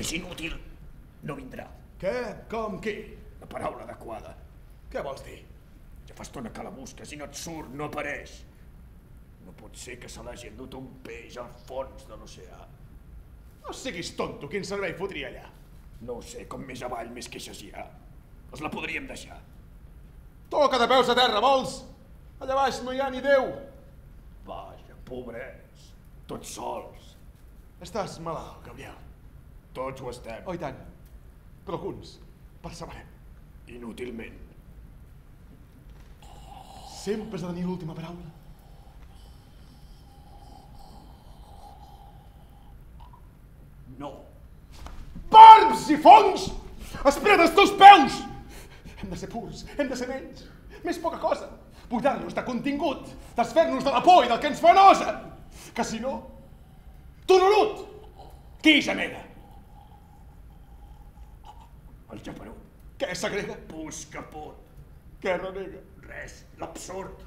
és inútil, no vindrà. Què? Com? Qui? La paraula adequada. Què vols dir? Ja fa estona que la busques i no et surt, no apareix. No pot ser que se l'hagi endut un peix al fons de l'oceà. No siguis tonto, quin servei fotria allà? No ho sé, com més avall, més queixes hi ha. Els la podríem deixar. Toca de peus a terra, vols? Allà baix no hi ha ni Déu. Vaja, pobrets, tots sols. Estàs malalt, Gabriel. Tots ho estem. Oh, i tant. Però alguns perseverem. Inútilment. Sempre has de tenir l'última paraula. No. Barbs i fongs! Espera't els teus peus! Hem de ser purs, hem de ser menys. Més poca cosa. Buidar-nos de contingut, desfer-nos de la por i del que ens fa nosa. Que si no... Tururut! Qui genera? El japerut. Què segrega? Pus caput. Què renega? Res, l'absurd.